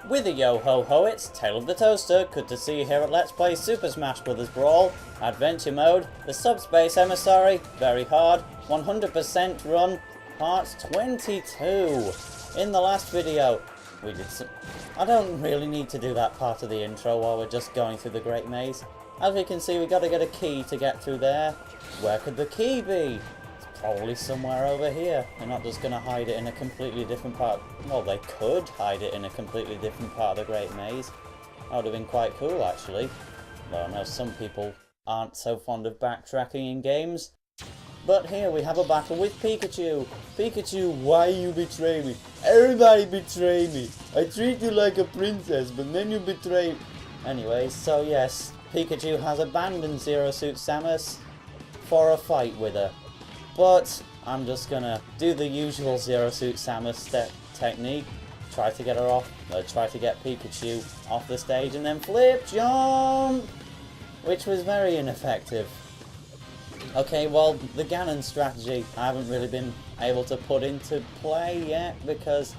With a yo-ho-ho, it's TaleOfTheToaster. Good to see you here at Let's Play Super Smash Bros. Brawl. Adventure mode, the Subspace Emissary, very hard, 100% run, part 22. In the last video, we did some... I don't really need to do that part of the intro while we're just going through the Great Maze. As we can see, we got to get a key to get through there. Where could the key be? It's probably somewhere over here. They're not just going to hide it in a completely different part. Well, they could hide it in a completely different part of the Great Maze. That would have been quite cool, actually. Well, I know some people aren't so fond of backtracking in games. But here we have a battle with Pikachu. Pikachu, why you betray me? Everybody betray me. I treat you like a princess, but then you betray me. Anyways, so yes, Pikachu has abandoned Zero Suit Samus for a fight with her. But I'm just gonna do the usual Zero Suit Samus technique. Try to get her off, try to get Pikachu off the stage and then flip jump! Which was very ineffective. Okay, well, the Ganon strategy I haven't really been able to put into play yet, because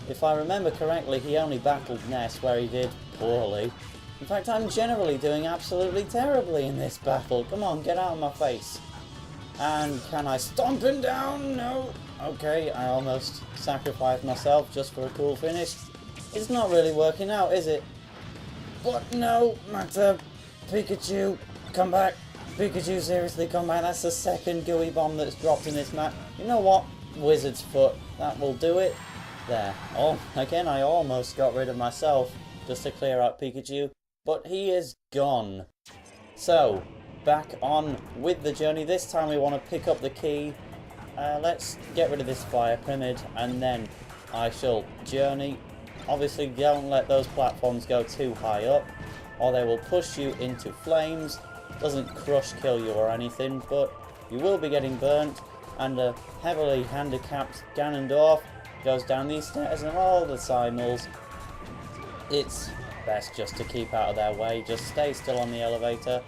if I remember correctly, he only battled Ness where he did poorly. In fact, I'm generally doing absolutely terribly in this battle. Come on, get out of my face. And can I stomp him down? No. Okay, I almost sacrificed myself just for a cool finish. It's not really working out, is it? But no matter. Pikachu, come back. Pikachu, seriously, come back. That's the second gooey bomb that's dropped in this map. You know what? Wizard's Foot. That will do it. There. Oh, again, I almost got rid of myself just to clear out Pikachu. But he is gone. So, back on with the journey. This time we want to pick up the key. Let's get rid of this fire pyramid and then I shall journey. Obviously, don't let those platforms go too high up or they will push you into flames. Doesn't crush kill you or anything, but you will be getting burnt, and a heavily handicapped Ganondorf goes down these stairs and all the simul's. It's best just to keep out of their way, just stay still on the elevator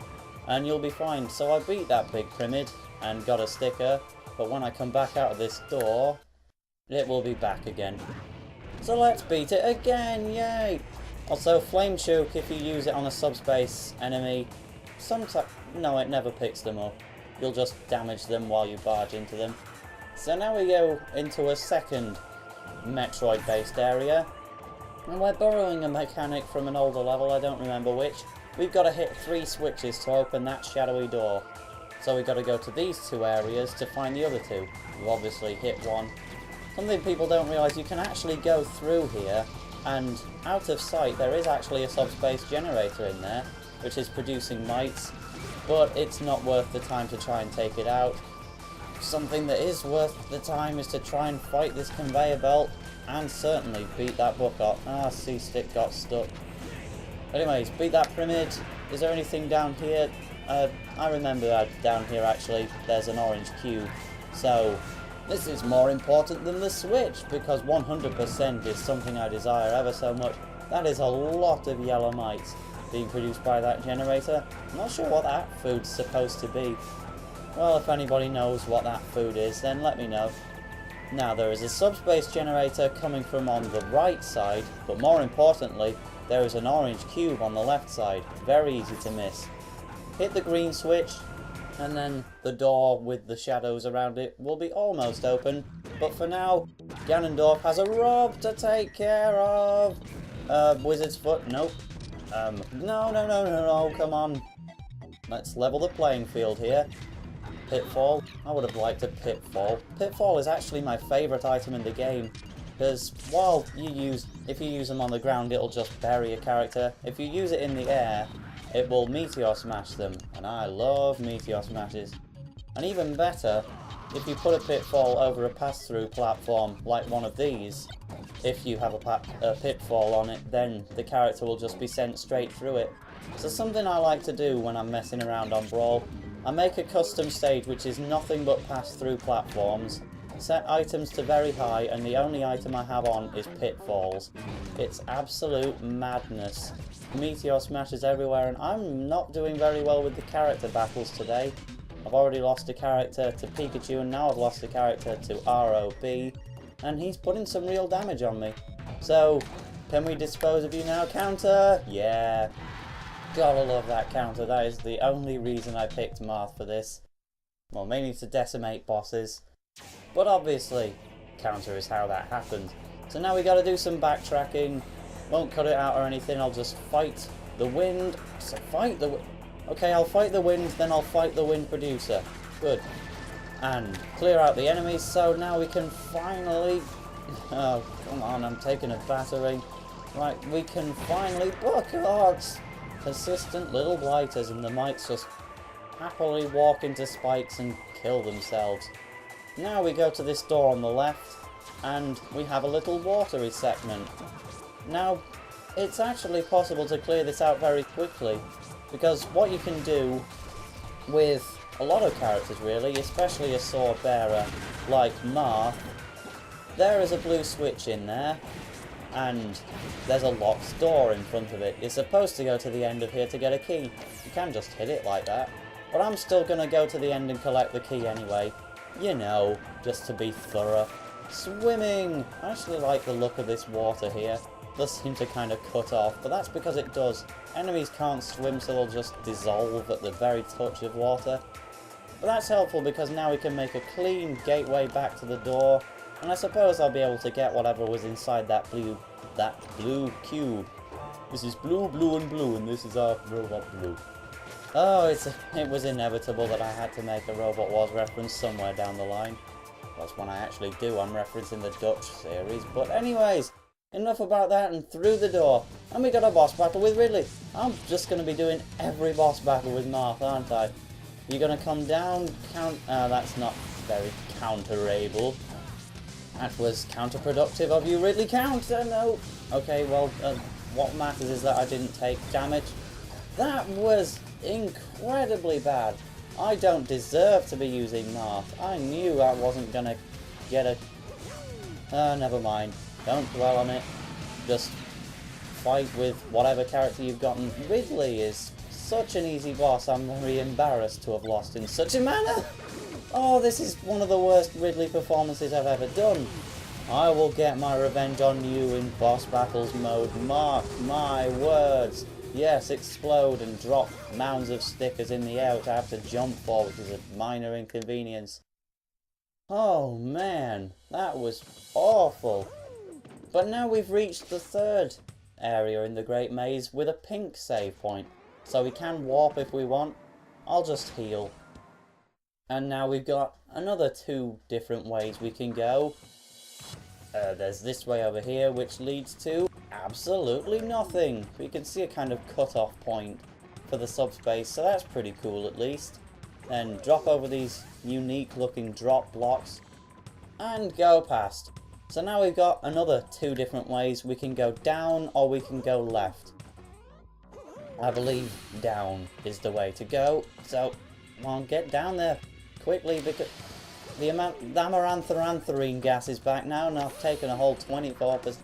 and you'll be fine. So I beat that big pyramid and got a sticker, but when I come back out of this door, it will be back again. So let's beat it again, yay! Also, Flame Choke, if you use it on a subspace enemy, no, it never picks them up. You'll just damage them while you barge into them. So now we go into a second Metroid-based area. And we're borrowing a mechanic from an older level, I don't remember which. We've got to hit 3 switches to open that shadowy door. So we've got to go to these 2 areas to find the other 2. We've obviously hit 1. Something people don't realise, you can actually go through here, and out of sight there is actually a subspace generator in there, which is producing mites, but it's not worth the time to try and take it out. Something that is worth the time is to try and fight this conveyor belt, and certainly beat that book up. Ah, C-stick got stuck. Anyways, beat that pyramid. Is there anything down here? I remember that down here actually there's an orange cube. So this is more important than the switch, because 100% is something I desire ever so much. That is a lot of yellow mites being produced by that generator. I'm not sure what that food's supposed to be. Well, if anybody knows what that food is, then let me know. Now, there is a subspace generator coming from on the right side, but more importantly, there is an orange cube on the left side. Very easy to miss. Hit the green switch, and then the door with the shadows around it will be almost open. But for now, Ganondorf has a rob to take care of. Wizard's Foot, nope. No, come on. Let's level the playing field here. Pitfall. I would have liked a Pitfall. Pitfall is actually my favourite item in the game, because while if you use them on the ground, it'll just bury a character. If you use it in the air, it will Meteor Smash them, and I love Meteor Smashes. And even better, if you put a Pitfall over a pass-through platform like one of these, if you have a pitfall on it, then the character will just be sent straight through it. So something I like to do when I'm messing around on Brawl, I make a custom stage which is nothing but pass-through platforms, set items to very high, and the only item I have on is pitfalls. It's absolute madness. Meteor Smashes everywhere, and I'm not doing very well with the character battles today. I've already lost a character to Pikachu, and now I've lost a character to ROB, and he's putting some real damage on me. So Can we dispose of you now? Counter! Yeah. Gotta love that counter. That is the only reason I picked Marth for this. Well, mainly to decimate bosses. But obviously, counter is how that happened. So now we gotta do some backtracking. Won't cut it out or anything, I'll just fight the wind. So fight the... Okay, I'll fight the wind, then I'll fight the wind producer. Good. And clear out the enemies, so now we can finally... Oh, come on, I'm taking a battering. Right, we can finally... Look at odds! Persistent little blighters, and the mites just happily walk into spikes and kill themselves. Now we go to this door on the left, and we have a little watery segment. Now, it's actually possible to clear this out very quickly, because what you can do with a lot of characters really, especially a sword bearer like Marth, there is a blue switch in there, and there's a locked door in front of it. You're supposed to go to the end of here to get a key. You can just hit it like that, but I'm still going to go to the end and collect the key anyway. You know, just to be thorough. Swimming! I actually like the look of this water here. It does seem to kind of cut off, but that's because it does. Enemies can't swim, so they'll just dissolve at the very touch of water. But that's helpful because now we can make a clean gateway back to the door, and I suppose I'll be able to get whatever was inside that blue cube. This is blue, blue, and blue, and this is our Robot Blue. Oh, it was inevitable that I had to make a Robot Wars reference somewhere down the line. That's when I actually do. I'm referencing the Dutch series. But anyways, enough about that, and through the door. And we got a boss battle with Ridley. I'm just going to be doing every boss battle with Marth, aren't I? You're going to come down, that's not very counterable. That was counterproductive of you, Ridley. Counter, no. Okay, well, what matters is that I didn't take damage. That was incredibly bad. I don't deserve to be using Marth. I knew I wasn't going to get a... never mind. Don't dwell on it. Just fight with whatever character you've gotten. Ridley is such an easy boss. I'm very embarrassed to have lost in such a manner. Oh, this is one of the worst Ridley performances I've ever done. I will get my revenge on you in boss battles mode. Mark my words. Yes, explode and drop mounds of stickers in the air which I have to jump for, which is a minor inconvenience. Oh man, that was awful. But now we've reached the third area in the Great Maze with a pink save point. So we can warp if we want. I'll just heal. And now we've got another 2 different ways we can go. There's this way over here, which leads to absolutely nothing. We can see a kind of cut-off point for the subspace, so that's pretty cool at least. Then drop over these unique looking drop blocks and go past. So now we've got another 2 different ways. We can go down or we can go left. I believe down is the way to go, so come on, get down there quickly, because the amaranthine gas is back now, and I've taken a whole 24%.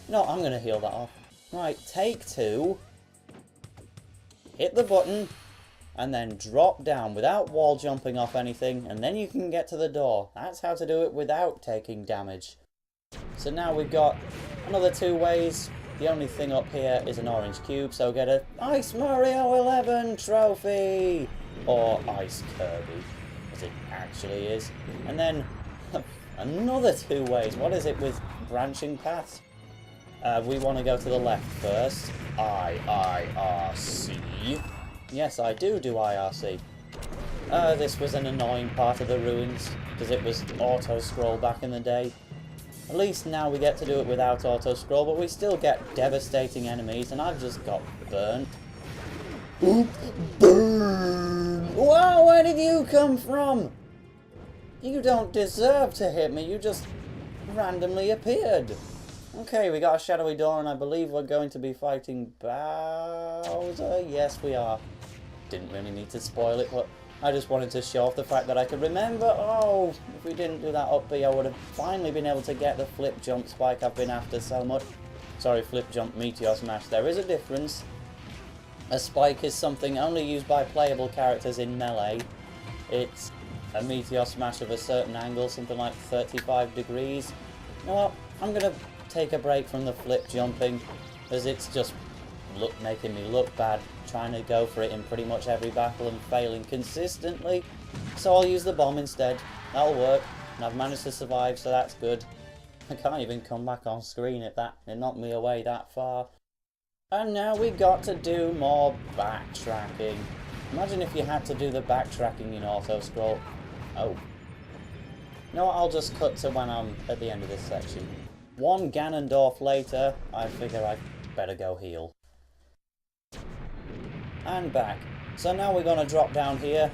No, I'm going to heal that off. Right, take 2. Hit the button, and then drop down without wall jumping off anything, and then you can get to the door. That's how to do it without taking damage. So now we've got another 2 ways. The only thing up here is an orange cube, so get a Ice Mario 11 trophy! Or Ice Kirby, as it actually is. And then another 2 ways. What is it with branching paths? We want to go to the left first. IRC. Yes, I do IRC. This was an annoying part of the ruins, because it was auto-scroll back in the day. At least now we get to do it without auto-scroll, but we still get devastating enemies, and I've just got burnt. Oop! Burn! Wow, where did you come from? You don't deserve to hit me, you just randomly appeared. Okay, we got a shadowy door, and I believe we're going to be fighting Bowser. Yes, we are. Didn't really need to spoil it, but I just wanted to show off the fact that I could remember. Oh, if we didn't do that up B, I would have finally been able to get the flip jump spike I've been after so much. Sorry, flip jump meteor smash. There is a difference. A spike is something only used by playable characters in Melee. It's a meteor smash of a certain angle, something like 35 degrees. You know what? I'm going to take a break from the flip jumping, as it's just making me look bad, trying to go for it in pretty much every battle and failing consistently. So I'll use the bomb instead. That'll work, and I've managed to survive, so that's good. I can't even come back on screen if it knocked me away that far. And now we got to do more backtracking. Imagine if you had to do the backtracking in auto-scroll. Oh. You know what, I'll just cut to when I'm at the end of this section. One Ganondorf later, I figure I better go heal. And back. So now we're going to drop down here,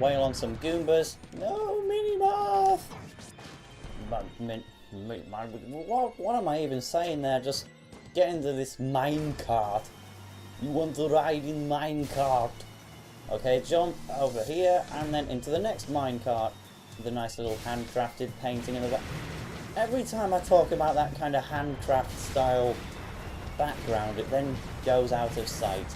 wail on some Goombas. No, Mini-Moth! What am I even saying there? Just get into this minecart. You want to ride in minecart? Okay, jump over here and then into the next minecart. The nice little handcrafted painting in the back. Every time I talk about that kind of handcraft style background, it then goes out of sight.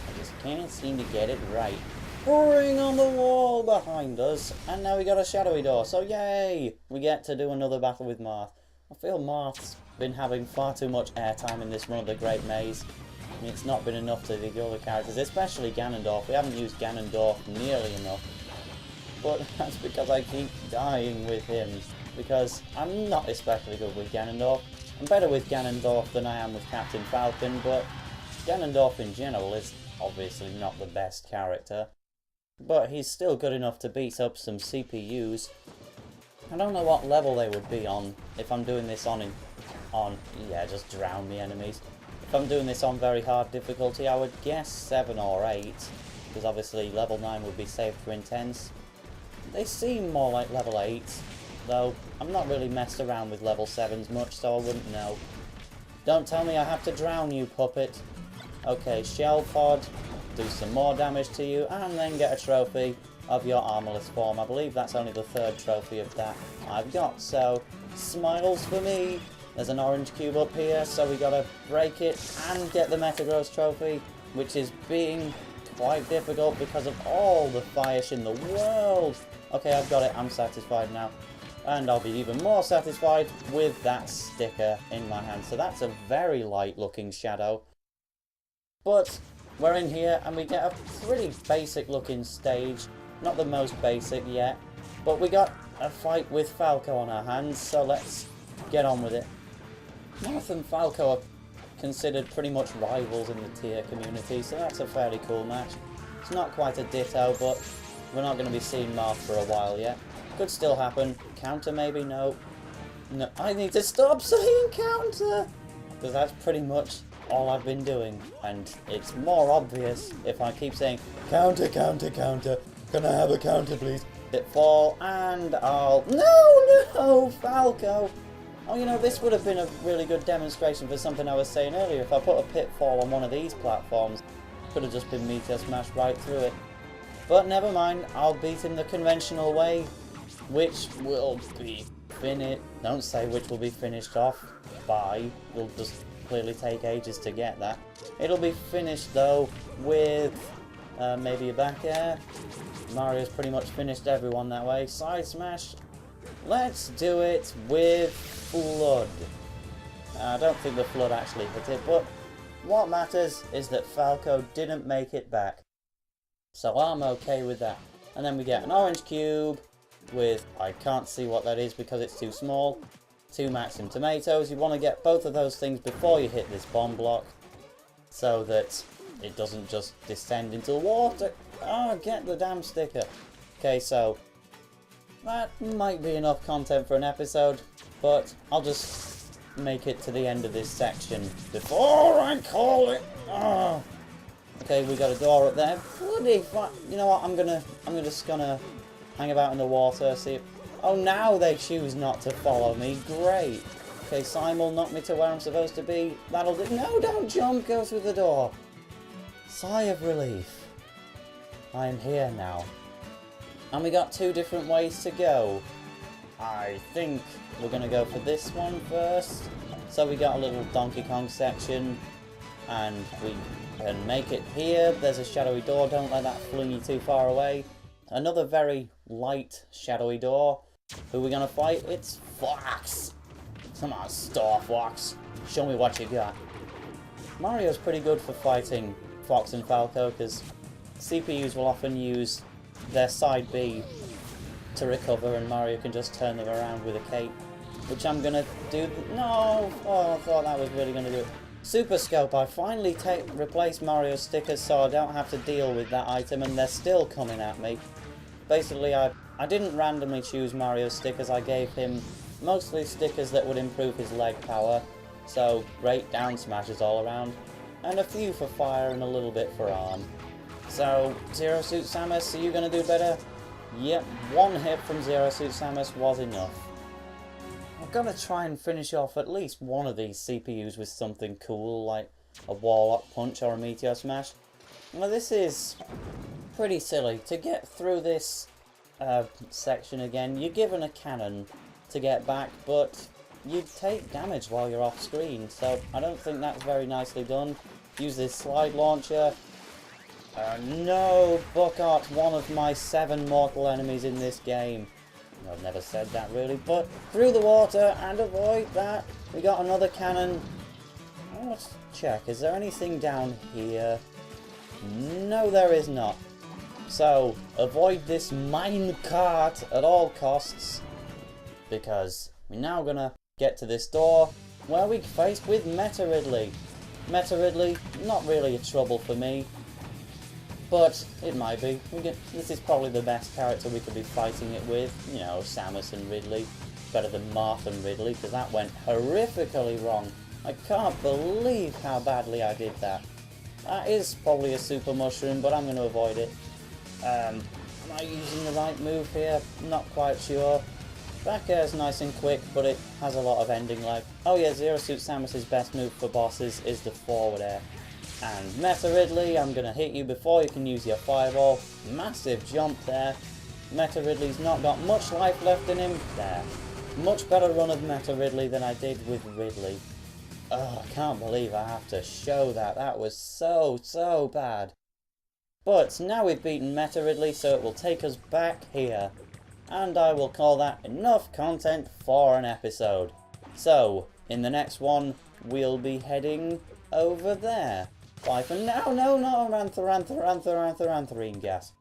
I just can't seem to get it right. Ring on the wall behind us, and now we got a shadowy door, so yay! We get to do another battle with Marth. I feel Marth's been having far too much airtime in this run of the Great Maze. I mean, it's not been enough to the other characters, especially Ganondorf. We haven't used Ganondorf nearly enough. But that's because I keep dying with him. Because I'm not especially good with Ganondorf. I'm better with Ganondorf than I am with Captain Falcon, but Ganondorf in general is obviously not the best character. But he's still good enough to beat up some CPUs. I don't know what level they would be on if I'm doing this on yeah, just drown the enemies. If I'm doing this on very hard difficulty, I would guess 7 or 8, because obviously level 9 would be saved for intense. They seem more like level 8, though I'm not really messed around with level 7s much, so I wouldn't know. Don't tell me I have to drown you, puppet. Okay, Shell Pod, do some more damage to you, and then get a trophy of your armorless form. I believe that's only the 3rd trophy of that I've got, so smiles for me. There's an orange cube up here, so we gotta break it and get the Metagross trophy, which is being quite difficult because of all the fish in the world. Okay, I've got it, I'm satisfied now. And I'll be even more satisfied with that sticker in my hand. So that's a very light looking shadow. But we're in here and we get a pretty basic looking stage. Not the most basic yet, but we got a fight with Falco on our hands, so let's get on with it. Marth and Falco are considered pretty much rivals in the tier community, so that's a fairly cool match. It's not quite a ditto, but we're not going to be seeing Marth for a while yet. Could still happen. Counter maybe? No. No, I need to stop saying counter! Because that's pretty much all I've been doing, and it's more obvious if I keep saying counter, counter, counter. Can I have a counter, please? Pitfall, and I'll... No, Falco! Oh, you know, this would have been a really good demonstration for something I was saying earlier. If I put a pitfall on one of these platforms, it could have just been Meteor Smash right through it. But never mind, I'll beat him the conventional way, which will be finished. Don't say which will be finished off by. It'll just clearly take ages to get that. It'll be finished, though, with maybe a back air. Mario's pretty much finished everyone that way. Side smash. Let's do it with Flood. I don't think the Flood actually hit it, but what matters is that Falco didn't make it back. So I'm okay with that. And then we get an orange cube with, I can't see what that is because it's too small, 2 Maxim Tomatoes. You want to get both of those things before you hit this bomb block so that it doesn't just descend into the water. Oh, get the damn sticker. Okay, so that might be enough content for an episode, but I'll just make it to the end of this section before I call it. Oh. Okay, we got a door up there. Bloody fuck. You know what? I'm just gonna hang about in the water, see if... Oh, now they choose not to follow me. Great. Okay, Simon knocked me to where I'm supposed to be. That'll do. No, don't jump. Go through the door. Sigh of relief. I am here now. And we got 2 different ways to go. I think we're going to go for this one first. So we got a little Donkey Kong section. And we can make it here. There's a shadowy door. Don't let that fling you too far away. Another very light shadowy door. Who are we going to fight? It's Fox. Come on, Star Fox. Show me what you got. Mario's pretty good for fighting Fox and Falco, because CPUs will often use their side B to recover, and Mario can just turn them around with a cape. Which I'm gonna do. No! Oh, I thought that was really gonna do it. Super Scope, I finally replaced Mario's stickers so I don't have to deal with that item, and they're still coming at me. Basically, I didn't randomly choose Mario's stickers, I gave him mostly stickers that would improve his leg power. So, great down smashes all around. And a few for fire and a little bit for arm. So, Zero Suit Samus, are you gonna do better? Yep, one hit from Zero Suit Samus was enough. I've got to try and finish off at least one of these CPUs with something cool, like a Warlock Punch or a Meteor Smash. Now this is pretty silly. To get through this section again, you're given a cannon to get back, but you take damage while you're off screen, so I don't think that's very nicely done. Use this slide launcher. No, Buckart's one of my 7 mortal enemies in this game. I've never said that really, but through the water and avoid that. We got another cannon. Let's check, is there anything down here? No, there is not. So, avoid this mine cart at all costs, because we're now gonna get to this door where we're faced with Meta Ridley. Meta Ridley, not really a trouble for me, but it might be. This is probably the best character we could be fighting it with. You know, Samus and Ridley. Better than Marth and Ridley, because that went horrifically wrong. I can't believe how badly I did that. That is probably a super mushroom, but I'm going to avoid it. Am I using the right move here? Not quite sure. Back air is nice and quick, but it has a lot of ending life. Oh yeah, Zero Suit Samus' best move for bosses is the forward air. And Meta Ridley, I'm going to hit you before you can use your fireball. Massive jump there. Meta Ridley's not got much life left in him. There. Much better run of Meta Ridley than I did with Ridley. Oh, I can't believe I have to show that. That was so bad. But now we've beaten Meta Ridley, so it will take us back here. And I will call that enough content for an episode. So, in the next one, we'll be heading over there. Bye for now. No, Rantharine gas.